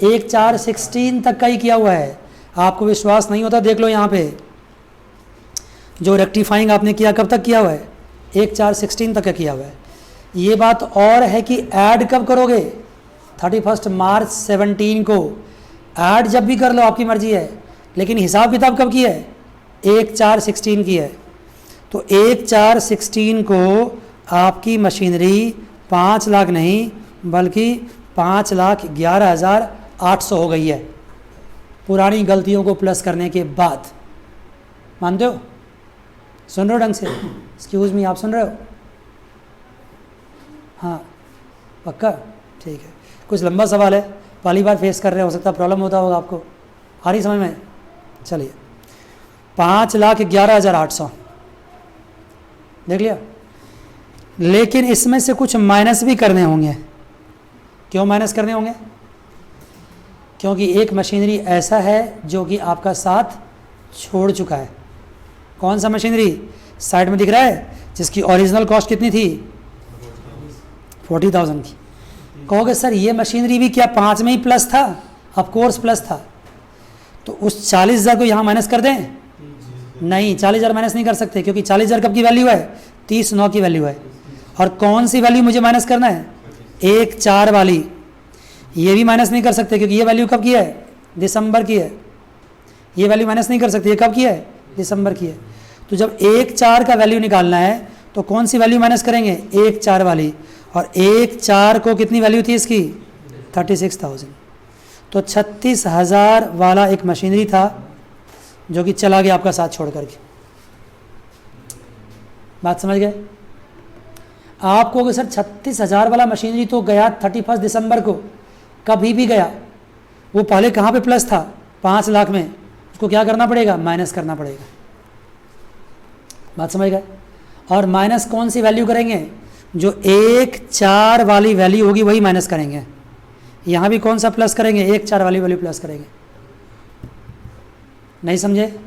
1/4/16 तक का ही किया हुआ है। आपको विश्वास नहीं होता देख लो यहाँ पे, जो रेक्टिफाइंग आपने किया कब तक किया हुआ है? 1/4/16 तक का किया हुआ है। ये बात और है कि ऐड कब करोगे? 31 मार्च 17 को। ऐड जब भी कर लो आपकी मर्जी है, लेकिन हिसाब किताब कब की है? 1/4/16 की है। तो 1/4/16 को आपकी मशीनरी 5 लाख नहीं बल्कि 5,11,800 हो गई है, पुरानी गलतियों को प्लस करने के बाद। मानते हो? सुन रहे हो ढंग से? एक्सक्यूज मी, आप सुन रहे हो? हाँ पक्का? ठीक है। कुछ लंबा सवाल है, पहली बार फेस कर रहे हो सकता प्रॉब्लम होता होगा आपको। आ रही समझ में? चलिए 5,11,800 देख लिया। लेकिन इसमें से कुछ माइनस भी करने होंगे। क्यों माइनस करने होंगे? क्योंकि एक मशीनरी ऐसा है जो कि आपका साथ छोड़ चुका है। कौन सा मशीनरी? साइड में दिख रहा है, जिसकी ओरिजिनल कॉस्ट कितनी थी? 40,000 की। कहोगे सर ये मशीनरी भी क्या 5 में ही प्लस था? ऑफ कोर्स प्लस था। तो उस 40,000 को यहाँ माइनस कर दें? नहीं, 40,000 माइनस नहीं कर सकते, क्योंकि 40,000 कब की वैल्यू है? 30/9 की वैल्यू है। और कौन सी वैल्यू मुझे माइनस करना है? 1/4 वाली। ये भी माइनस नहीं कर सकते क्योंकि ये वैल्यू कब की है? दिसंबर की है। ये वैल्यू माइनस नहीं कर सकते, ये कब की है? दिसंबर की है। तो जब 1/4 का वैल्यू निकालना है तो कौन सी वैल्यू माइनस करेंगे? 1/4 वाली। और 1/4 को कितनी वैल्यू थी इसकी? 36,000। तो 36,000 वाला एक मशीनरी था जो कि चला गया आपका साथ छोड़ करके। बात समझ गए? आप कहोगे सर 36,000 वाला मशीनरी तो गया 31 दिसंबर को, कभी भी गया, वो पहले कहाँ पे प्लस था? 5 लाख में। उसको क्या करना पड़ेगा? माइनस करना पड़ेगा। बात समझ गए? और माइनस कौन सी वैल्यू करेंगे? जो 1/4 वाली वैल्यू होगी वही माइनस करेंगे। यहाँ भी कौन सा प्लस करेंगे? 1/4 वाली वैल्यू प्लस करेंगे। नहीं समझे?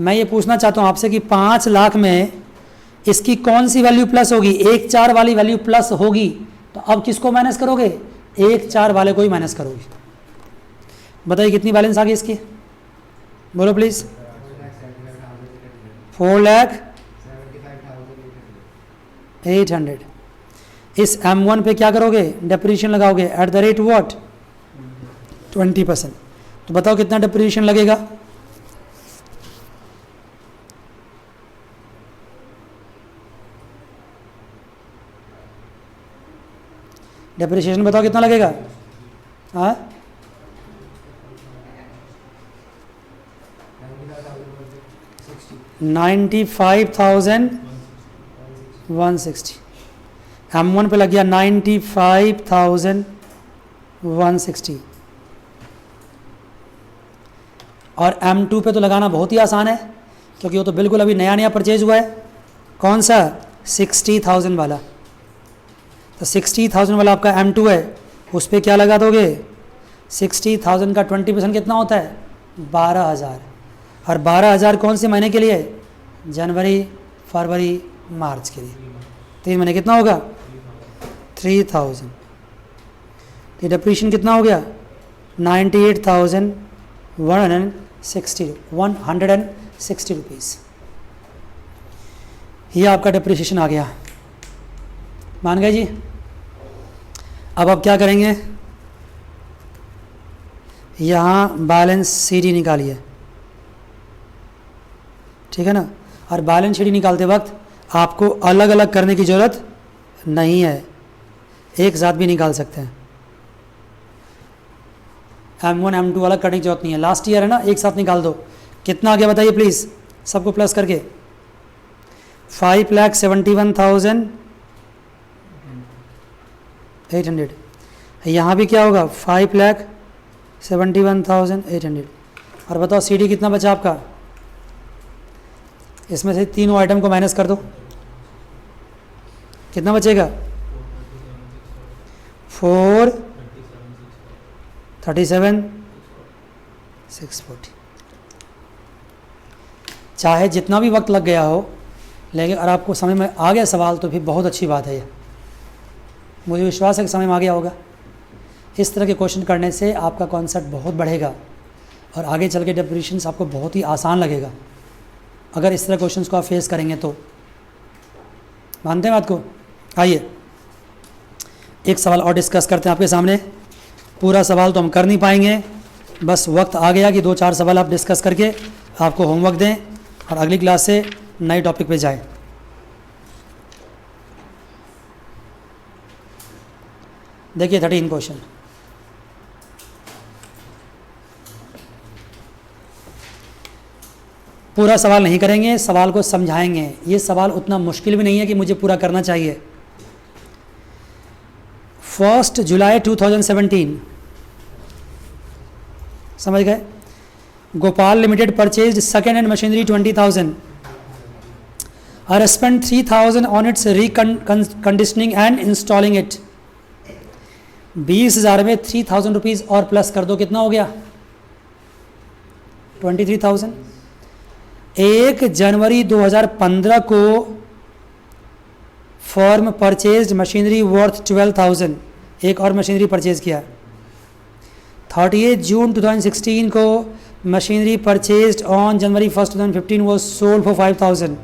मैं ये पूछना चाहता हूँ आपसे कि 5 लाख में इसकी कौन सी वैल्यू प्लस होगी? 1/4 वाली वैल्यू प्लस होगी। तो अब किसको माइनस करोगे? 1/4 वाले को ही माइनस करोगे। बताइए कितनी बैलेंस आ गई इसकी? बोलो प्लीज। 4,08,000। इस M1 पे क्या करोगे? डेप्रिसिएशन लगाओगे एट द रेट व्हाट? 20%। तो बताओ कितना डेप्रिसिएशन लगेगा? डेप्रिसिएशन बताओ कितना लगेगा? हाँ 95,160। M1 पे लग गया 95,160। और M2 पे तो लगाना बहुत ही आसान है, क्योंकि वो तो बिल्कुल अभी नया नया परचेज हुआ है। कौन सा? 60,000 वाला। तो 60,000 वाला आपका M2 है, उस पर क्या लगा दोगे? 60,000 का 20% कितना होता है? 12,000। और 12,000 कौन से महीने के लिए? जनवरी, फरवरी, मार्च के लिए। 3 महीने कितना होगा? 3,000। तो डिप्रीशिएशन कितना हो गया? 98,160 रुपीज़। ये आपका डिप्रीशिएशन आ गया। मान गए जी? अब आप क्या करेंगे? यहाँ बैलेंस शीट निकालिए, ठीक है ना। और बैलेंस शीट निकालते वक्त आपको अलग अलग करने की ज़रूरत नहीं है, एक साथ भी निकाल सकते हैं। M1 M2 अलग करने की जरूरत नहीं है, लास्ट ईयर है ना, एक साथ निकाल दो। कितना आ गया बताइए प्लीज़, सबको प्लस करके? 5,71,800। यहाँ भी क्या होगा? 5,71,800। और बताओ CD कितना बचा आपका? इसमें से तीनों आइटम को माइनस कर दो, कितना बचेगा? 437,640। चाहे जितना भी वक्त लग गया हो, लेकिन अगर आपको समझ में आ गया सवाल तो फिर बहुत अच्छी बात है। ये मुझे विश्वास है कि समझ में आ गया होगा। इस तरह के क्वेश्चन करने से आपका कॉन्सेप्ट बहुत बढ़ेगा और आगे चल के डिप्रीशिएशन आपको बहुत ही आसान लगेगा अगर इस तरह क्वेश्चंस को आप फेस करेंगे तो। मानते हैं बात को? आइए एक सवाल और डिस्कस करते हैं आपके सामने। पूरा सवाल तो हम कर नहीं पाएंगे, बस वक्त आ गया कि 2-4 सवाल आप डिस्कस करके आपको होमवर्क दें और अगली क्लास से नए टॉपिक पे जाएं। देखिए 13 क्वेश्चन। पूरा सवाल नहीं करेंगे, सवाल को समझाएंगे। ये सवाल उतना मुश्किल भी नहीं है कि मुझे पूरा करना चाहिए। 1 जुलाई 2017, समझ गए? Gopal limited purchased second hand machinery 20,000 और spend 3,000 on it's reconditioning and installing it. 20,000 में 3,000 रुपीज़ और प्लस कर दो, कितना हो गया? 23,000। 1 जनवरी 2015 को फर्म परचेज्ड मशीनरी वर्थ 12,000, एक और मशीनरी परचेज किया। 30 जून 2016 को machinery purchased on January 1 2015 was sold for 5,000।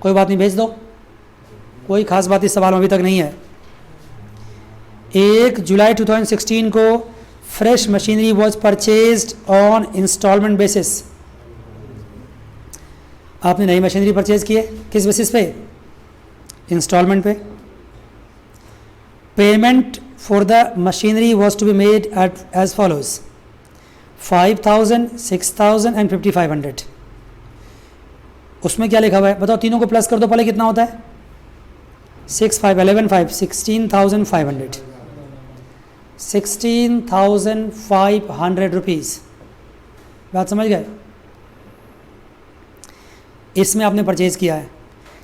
कोई बात नहीं, भेज दो, कोई खास बात इस सवाल में अभी तक नहीं है। 1 जुलाई 2016 को fresh machinery was purchased on instalment basis. आपने नई मशीनरी परचेज की है, किस बेसिस पे? इंस्टॉलमेंट पे। Payment for the machinery was to be made at as follows: 5,000, 6,000 and 5,500। उसमें क्या लिखा हुआ है बताओ? तीनों को प्लस कर दो, पहले कितना होता है? 6, 5, 11, 5, 16,500। 16,500 रुपीज़। बात समझ गए? इसमें आपने परचेज किया है,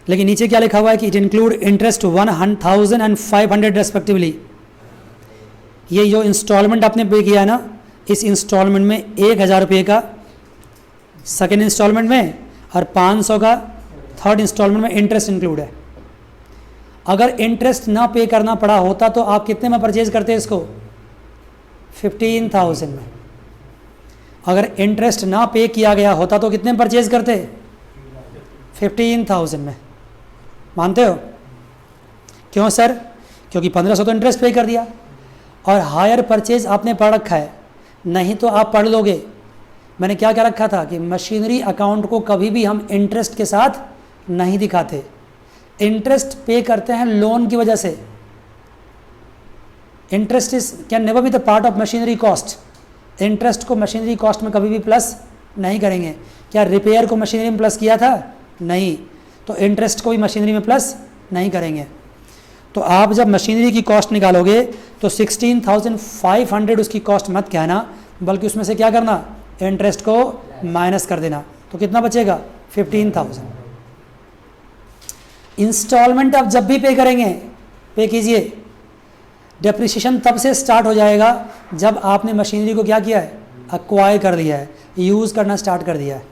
लेकिन नीचे क्या लिखा हुआ है कि it include interest 1,000 and 500 respectively. ये जो इंस्टॉलमेंट आपने पे किया है ना, इस इंस्टॉलमेंट में 1,000 रुपये का सेकेंड इंस्टॉलमेंट में और 500 का थर्ड इंस्टॉलमेंट में इंटरेस्ट इंक्लूड है। अगर इंटरेस्ट ना पे करना पड़ा होता तो आप कितने में परचेज करते इसको? 15,000 में। अगर इंटरेस्ट ना पे किया गया होता तो कितने में परचेज करते? 15,000 में। मानते हो? क्यों सर? क्योंकि 1,500 तो इंटरेस्ट पे कर दिया और हायर परचेज आपने पढ़ रखा है, नहीं तो आप पढ़ लोगे। मैंने क्या क्या रखा था कि मशीनरी अकाउंट को कभी भी हम इंटरेस्ट के साथ नहीं दिखाते। इंटरेस्ट पे करते हैं लोन की वजह से। Interest is can never be the part of machinery cost. Interest को मशीनरी कॉस्ट में कभी भी प्लस नहीं करेंगे। क्या रिपेयर को मशीनरी में प्लस किया था? नहीं। तो इंटरेस्ट को भी मशीनरी में प्लस नहीं करेंगे। तो आप जब मशीनरी की कॉस्ट निकालोगे तो 16,500 उसकी कॉस्ट मत कहना, बल्कि उसमें से क्या करना? इंटरेस्ट को माइनस कर देना। तो कितना बचेगा? 15,000। इंस्टॉलमेंट आप जब भी पे करेंगे, पे कीजिए, डेप्रिसिएशन तब से स्टार्ट हो जाएगा जब आपने मशीनरी को क्या किया है, एक्वायर कर दिया है, यूज़ करना स्टार्ट कर दिया है।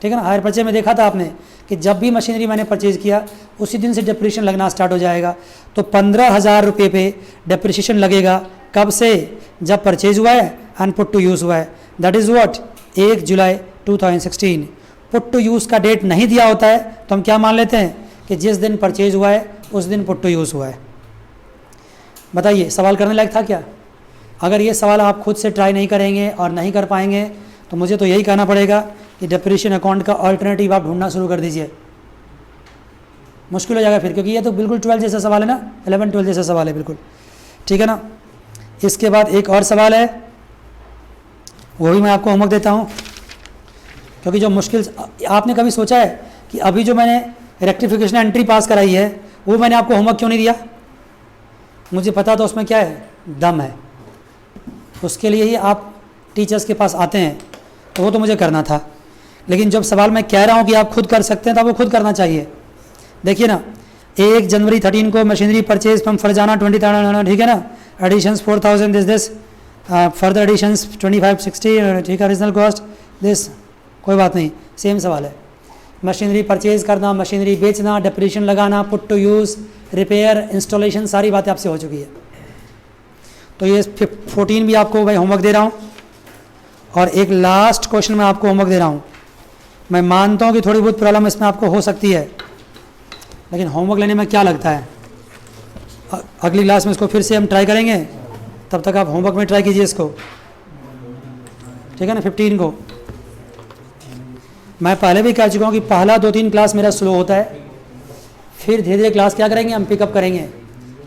ठीक है ना, हायर परचेज में देखा था आपने कि जब भी मशीनरी मैंने परचेज़ किया उसी दिन से डेप्रिसिएशन लगना स्टार्ट हो जाएगा। तो 15,000 रुपये पे डेप्रिसिएशन लगेगा, कब से, जब परचेज हुआ है एंड पुट टू यूज़ हुआ है, that is what 1 July 2016। Put to use का डेट नहीं दिया होता है तो हम क्या मान लेते हैं कि जिस दिन परचेज हुआ है उस दिन पुट टू यूज़ हुआ है। बताइए सवाल करने लायक था क्या? अगर ये सवाल आप खुद से ट्राई नहीं करेंगे और नहीं कर पाएंगे तो मुझे तो यही कहना पड़ेगा कि डेप्रिसिएशन अकाउंट का अल्टरनेटिव आप ढूंढना शुरू कर दीजिए। मुश्किल हो जाएगा फिर, क्योंकि ये तो बिल्कुल 12 जैसा सवाल है ना, 11-12 जैसा सवाल है बिल्कुल। ठीक है ना, इसके बाद एक और सवाल है, वो भी मैं आपको होमवर्क देता हूँ, क्योंकि जो मुश्किल, आपने कभी सोचा है कि अभी जो मैंने रेक्टिफिकेशन एंट्री पास कराई है वो मैंने आपको होमवर्क क्यों नहीं दिया? मुझे पता तो उसमें क्या है, दम है। उसके लिए ही आप टीचर्स के पास आते हैं, तो वो तो मुझे करना था। लेकिन जब सवाल मैं कह रहा हूँ कि आप खुद कर सकते हैं, तब वो खुद करना चाहिए। देखिए ना, 1 जनवरी 13 को मशीनरी परचेज फ्रॉम फरजाना 20,000, ठीक है ना, एडिशंस 4,000 दिस फर्दर एडिशंस 2560, ठीक है, ओरिजिनल कॉस्ट दिस, कोई बात नहीं, सेम सवाल है। मशीनरी परचेज करना, मशीनरी बेचना, डेप्रिसिएशन लगाना, put to use, repair, installation, सारी बातें आपसे हो चुकी है। तो ये 14 भी आपको भाई होमवर्क दे रहा हूँ, और एक लास्ट क्वेश्चन मैं आपको होमवर्क दे रहा हूँ। मैं मानता हूँ कि थोड़ी बहुत प्रॉब्लम इसमें आपको हो सकती है, लेकिन होमवर्क लेने में क्या लगता है, अगली क्लास में इसको फिर से हम ट्राई करेंगे, तब तक आप होमवर्क में ट्राई कीजिए इसको, ठीक है ना। 15 को मैं पहले भी कह चुका हूँ कि पहला 2-3 क्लास मेरा स्लो होता है, फिर धीरे धीरे क्लास क्या करेंगे, हम पिकअप करेंगे,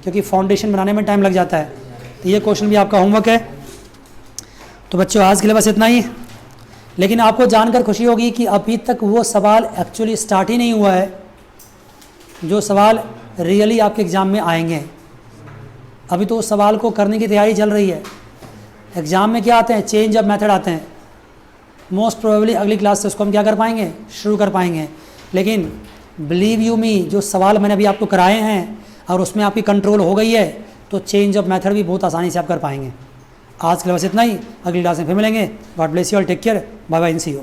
क्योंकि फाउंडेशन बनाने में टाइम लग जाता है। तो ये क्वेश्चन भी आपका होमवर्क है। तो बच्चों आज के लिए बस इतना ही, लेकिन आपको जानकर खुशी होगी कि अभी तक वो सवाल एक्चुअली स्टार्ट ही नहीं हुआ है जो सवाल रियली आपके एग्ज़ाम में आएंगे। अभी तो उस सवाल को करने की तैयारी चल रही है। एग्ज़ाम में क्या आते हैं, चेंज ऑफ मेथड आते हैं। मोस्ट प्रोबेबली अगली क्लास से उसको हम क्या कर पाएंगे, शुरू कर पाएंगे। लेकिन बिलीव यू मी, जो सवाल मैंने अभी आपको कराए हैं और उसमें आपकी कंट्रोल हो गई है, तो चेंज ऑफ मेथड भी बहुत आसानी से आप कर पाएंगे। आज के लिए बस इतना ही, अगली क्लास में फिर मिलेंगे। God bless you all, take care, bye bye, see you.